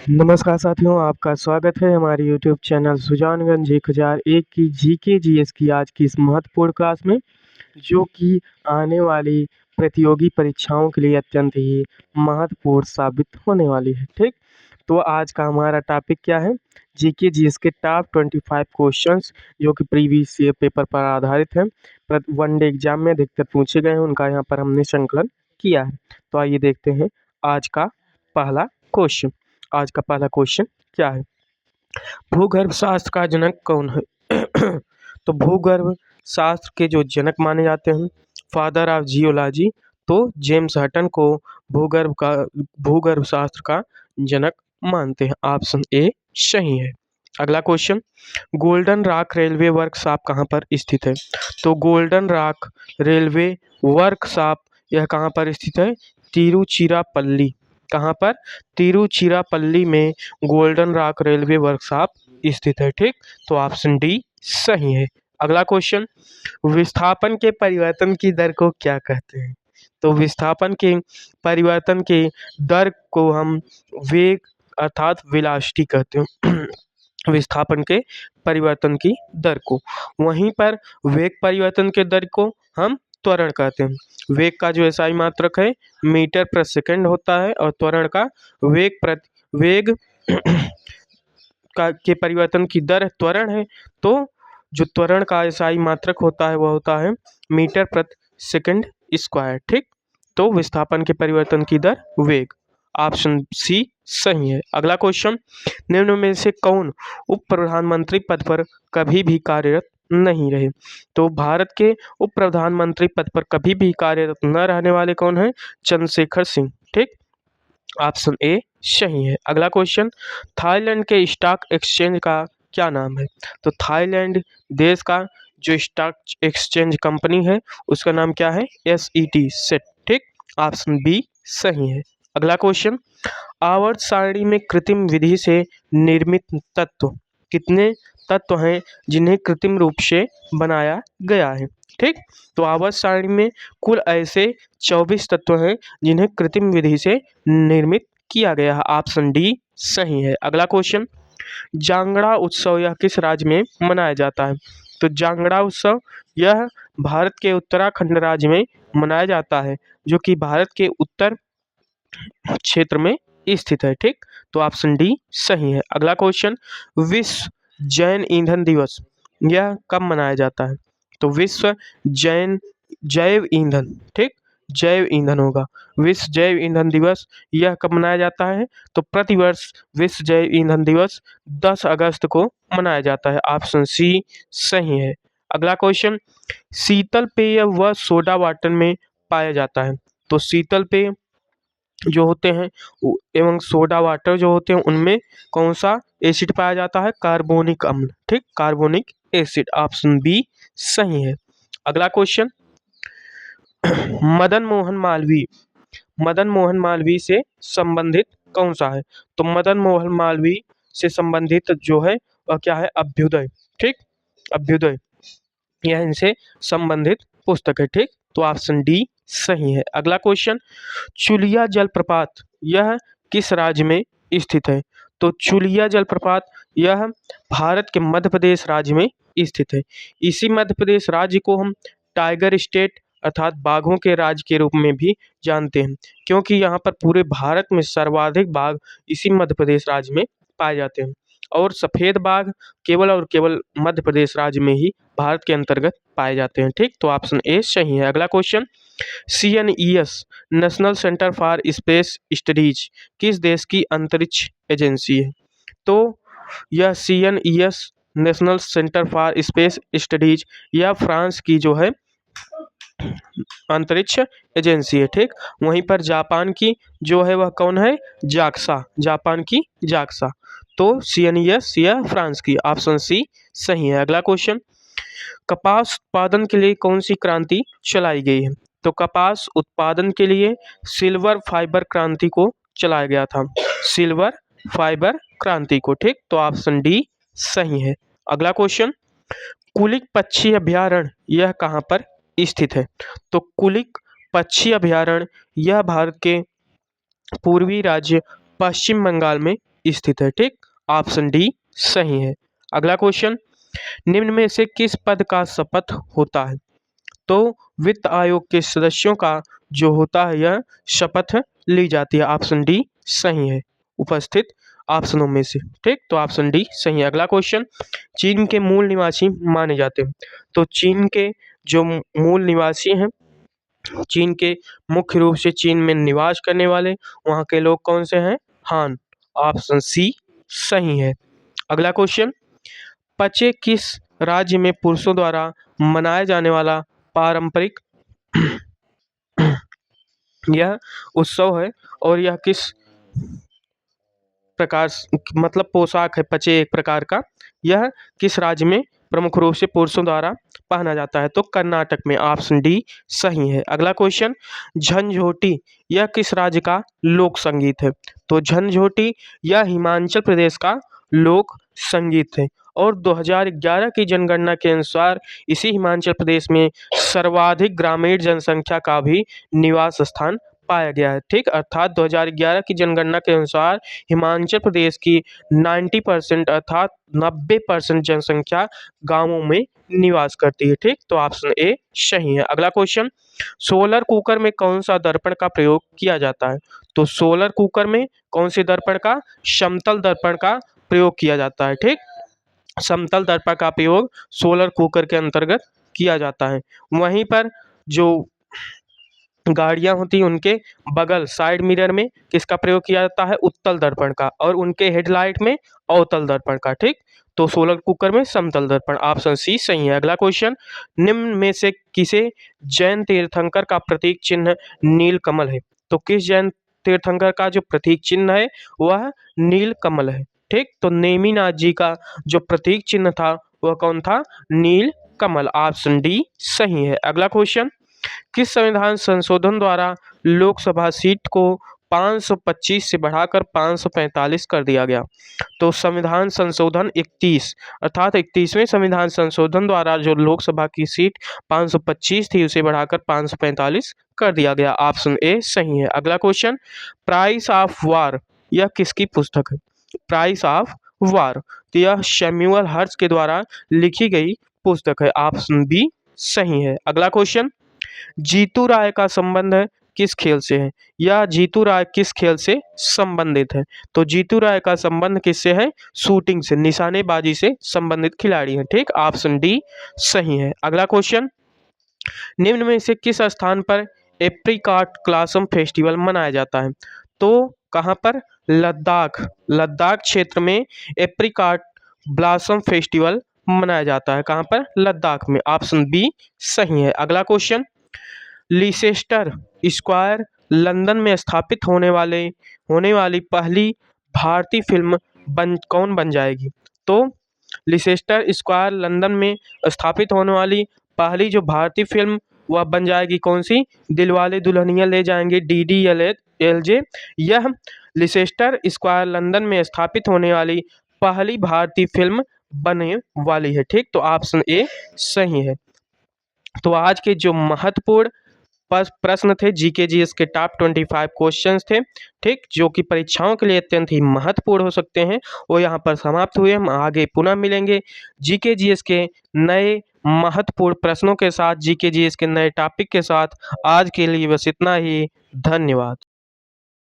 नमस्कार साथियों, आपका स्वागत है हमारे यूट्यूब चैनल सुजानगंज 1001 की जीके जीएस की आज की इस महत्वपूर्ण क्लास में, जो कि आने वाली प्रतियोगी परीक्षाओं के लिए अत्यंत ही महत्वपूर्ण साबित होने वाली है। ठीक, तो आज का हमारा टॉपिक क्या है? जीके जीएस के टॉप 25 क्वेश्चंस जो कि प्रीवियस ईयर पेपर पर आधारित हैं, वनडे एग्जाम में अधिकतर पूछे गए हैं, उनका यहाँ पर हमने संकलन किया है। तो आइए देखते हैं आज का पहला क्वेश्चन। आज का पहला क्वेश्चन क्या है? भूगर्भ शास्त्र का जनक कौन है? तो भूगर्भ शास्त्र के जो जनक माने जाते हैं, फादर ऑफ जियोलॉजी, तो जेम्स हटन को भूगर्भ शास्त्र का जनक मानते हैं। ऑप्शन ए सही है। अगला question, golden rock railway workshop कहाँ पर स्थित है? तो गोल्डन रॉक रेलवे वर्कशॉप यह कहाँ पर स्थित है? तिरुचिरापल्ली। कहाँ पर? तिरुचिरापल्ली में गोल्डन रॉक रेलवे वर्कशॉप स्थित है। ठीक, तो ऑप्शन डी सही है। अगला क्वेश्चन, विस्थापन के परिवर्तन की दर को क्या कहते हैं? तो विस्थापन के परिवर्तन के दर को हम वेग अर्थात वेलोसिटी कहते हैं। विस्थापन के परिवर्तन की दर को। वहीं पर वेग परिवर्तन के दर को हम त्वरण कहते हैं। वेग का जो एसआई मात्रक है मीटर प्रति सेकंड होता है, और त्वरण का वेग का के परिवर्तन की दर त्वरण है। तो जो त्वरण का एसआई मात्रक होता है वह होता है मीटर प्रति सेकंड स्क्वायर। ठीक, तो विस्थापन के परिवर्तन की दर वेग। ऑप्शन सी सही है। अगला क्वेश्चन, निम्न में से कौन उप प्रधानमंत्री पद पर कभी भी कार्यरत नहीं रहे? तो भारत के उप प्रधानमंत्री पद पर कभी भी कार्यरत न रहने वाले कौन हैं? चंद्रशेखर सिंह। ठीक, ऑप्शन ए सही है। अगला क्वेश्चन, थाईलैंड के स्टॉक एक्सचेंज का क्या नाम है? तो थाईलैंड देश का जो स्टॉक एक्सचेंज कंपनी है उसका नाम क्या है? SET set. ठीक, ऑप्शन बी सही है। अगला क्वेश्चन, आवर्त सारणी में कृत्रिम विधि से निर्मित तत्व कितने तत्व हैं जिन्हें कृत्रिम रूप से बनाया गया है? ठीक, तो आवर्त सारणी में कुल ऐसे 24 तत्व हैं जिन्हें कृत्रिम विधि से निर्मित किया गया है। ऑप्शन डी सही है। अगला क्वेश्चन, जांगड़ा उत्सव यह किस राज्य में मनाया जाता है? तो जांगड़ा उत्सव यह भारत के उत्तराखंड राज्य में मनाया जाता है, जो कि भारत के उत्तर क्षेत्र में स्थित है। ठीक, तो ऑप्शन डी सही है। अगला क्वेश्चन, विश्व जैन ईंधन दिवस यह कब मनाया जाता है? तो विश्व जैन जैव ईंधन, ठीक, जैव ईंधन होगा। विश्व जैव ईंधन दिवस यह कब मनाया जाता है? तो प्रतिवर्ष विश्व जैव ईंधन दिवस 10 अगस्त को मनाया जाता है। ऑप्शन सी सही है। अगला क्वेश्चन, शीतल पेय व सोडा वाटर में पाया जाता है? तो शीतल पेय जो होते हैं एवं सोडा वाटर जो होते हैं उनमें कौन सा एसिड पाया जाता है? कार्बोनिक अम्ल। ठीक, कार्बोनिक एसिड। ऑप्शन बी सही है। अगला क्वेश्चन, मदन मोहन मालवीय से संबंधित कौन सा है? तो मदन मोहन मालवीय से संबंधित जो है वह क्या है? अभ्युदय। ठीक, अभ्युदय यह इनसे संबंधित पुस्तक है। ठीक, तो ऑप्शन डी सही है। अगला क्वेश्चन, चुलिया जलप्रपात यह किस राज्य में स्थित है? तो चुलिया जलप्रपात यह भारत के मध्य प्रदेश राज्य में स्थित है। इसी मध्य प्रदेश राज्य को हम टाइगर स्टेट अर्थात बाघों के राज्य के रूप में भी जानते हैं, क्योंकि यहाँ पर पूरे भारत में सर्वाधिक बाघ इसी मध्य प्रदेश राज्य में पाए जाते हैं, और सफ़ेद बाघ केवल और केवल मध्य प्रदेश राज्य में ही भारत के अंतर्गत पाए जाते हैं। ठीक, तो ऑप्शन ए सही है। अगला question, CNES national centre for space studies किस देश की अंतरिक्ष एजेंसी है? तो यह CNES national centre for space studies यह फ्रांस की जो है अंतरिक्ष एजेंसी है। ठीक, वहीं पर जापान की जो है वह कौन है? जाक्सा, जापान की जाक्सा। तो CNES यह फ्रांस की। ऑप्शन सी सही है। अगला क्वेश्चन, कपास उत्पादन के लिए कौन सी क्रांति चलाई गई है? तो कपास उत्पादन के लिए सिल्वर फाइबर क्रांति को चलाया गया था, सिल्वर फाइबर क्रांति को। ठीक, तो ऑप्शन डी सही है। अगला क्वेश्चन, कुलिक पक्षी अभयारण्य यह कहाँ पर स्थित है? तो कुलिक पक्षी अभयारण्य यह भारत के पूर्वी राज्य पश्चिम बंगाल में स्थित है। ठीक, ऑप्शन डी सही है। अगला क्वेश्चन, निम्न में से किस पद का शपथ होता है? तो वित्त आयोग के सदस्यों का जो होता है यह शपथ ली जाती है। ऑप्शन डी सही है, उपस्थित ऑप्शनों में से। ठीक, तो ऑप्शन डी सही है। अगला क्वेश्चन, चीन के मूल निवासी माने जाते हैं। तो चीन के जो मूल निवासी हैं, चीन के मुख्य रूप से चीन में निवास करने वाले वहाँ के लोग कौन से हैं? हान। ऑप्शन सी सही है। अगला क्वेश्चन, पचे किस राज्य में पुरुषों द्वारा मनाया जाने वाला पारंपरिक यह उत्सव है और यह किस प्रकार मतलब पोशाक है? पचे एक प्रकार का, यह किस राज्य में प्रमुख रूप से पुरुषों द्वारा पहना जाता है? तो कर्नाटक में। ऑप्शन डी सही है। अगला क्वेश्चन, झंझोटी यह किस राज्य का लोक संगीत है? तो झंझोटी यह हिमाचल प्रदेश का लोक संगीत है और 2011 की जनगणना के अनुसार इसी हिमाचल प्रदेश में सर्वाधिक ग्रामीण जनसंख्या का भी निवास स्थान पाया गया है। ठीक, अर्थात 2011 की जनगणना के अनुसार हिमाचल प्रदेश की 90% अर्थात 90% जनसंख्या गांवों में निवास करती है। ठीक, तो ऑप्शन ए सही है। अगला क्वेश्चन, सोलर कुकर में कौन सा दर्पण का प्रयोग किया जाता है? तो सोलर कुकर में कौन से दर्पण का? समतल दर्पण का प्रयोग किया जाता है। ठीक, समतल दर्पण का प्रयोग सोलर कुकर के अंतर्गत किया जाता है। वहीं पर जो गाड़ियां होती हैं उनके बगल साइड मिरर में किसका प्रयोग किया जाता है? उत्तल दर्पण का, और उनके हेडलाइट में अवतल दर्पण का। ठीक, तो सोलर कुकर में समतल दर्पण। ऑप्शन सी सही है। अगला क्वेश्चन, निम्न में से किसे जैन तीर्थंकर का प्रतीक चिन्ह नीलकमल है? तो किस जैन तीर्थंकर का जो प्रतीक चिन्ह है वह नीलकमल है। ठीक, तो नेमिनाथ जी का जो प्रतीक चिन्ह था वह कौन था? नीलकमल। ऑप्शन डी सही है। अगला क्वेश्चन, किस संविधान संशोधन द्वारा लोकसभा सीट को 525 से बढ़ाकर 545 कर दिया गया? तो संविधान संशोधन 31 अर्थात 31वें संविधान संशोधन द्वारा जो लोकसभा की सीट 525 थी उसे बढ़ाकर 545 कर दिया गया। ऑप्शन ए सही है। अगला क्वेश्चन, प्राइस ऑफ वार यह किसकी पुस्तक है? प्राइस ऑफ वार, तो यह सैमुअल हर्ट्ज के द्वारा लिखी गई पुस्तक है। ऑप्शन बी सही है। अगला क्वेश्चन, जीतू राय का संबंध किस खेल से है? या जीतू राय किस खेल से संबंधित है? तो जीतू राय का संबंध किससे है? शूटिंग से, निशानेबाजी से संबंधित खिलाड़ी है। ठीक, ऑप्शन डी सही है। अगला क्वेश्चन, निम्न में से किस स्थान पर एप्रिकॉट ब्लॉसम फेस्टिवल मनाया जाता है? तो कहाँ पर? लद्दाख, लद्दाख क्षेत्र में एप्रिकॉट ब्लॉसम फेस्टिवल मनाया जाता है। कहाँ पर? लद्दाख में। ऑप्शन बी सही है। अगला क्वेश्चन, लीसेस्टर स्क्वायर लंदन में स्थापित होने वाली पहली भारतीय फिल्म कौन बन जाएगी? तो लीसेस्टर स्क्वायर लंदन में स्थापित होने वाली पहली जो भारतीय फिल्म वह बन जाएगी कौन सी? दिलवाले दुल्हनिया ले जाएंगे DDLJ। यह लीसेस्टर स्क्वायर लंदन में स्थापित होने वाली पहली भारतीय फिल्म बनने वाली है। ठीक, तो ऑप्शन ए सही है। तो आज के जो महत्वपूर्ण प्रश्न थे जीके जीएस के टॉप 25 क्वेश्चंस थे, ठीक, जो कि परीक्षाओं के लिए अत्यंत ही महत्वपूर्ण हो सकते हैं, वो यहाँ पर समाप्त हुए। हम आगे पुनः मिलेंगे जीके जीएस के नए महत्वपूर्ण प्रश्नों के साथ, जीके जीएस के नए टॉपिक के साथ। आज के लिए बस इतना ही। धन्यवाद।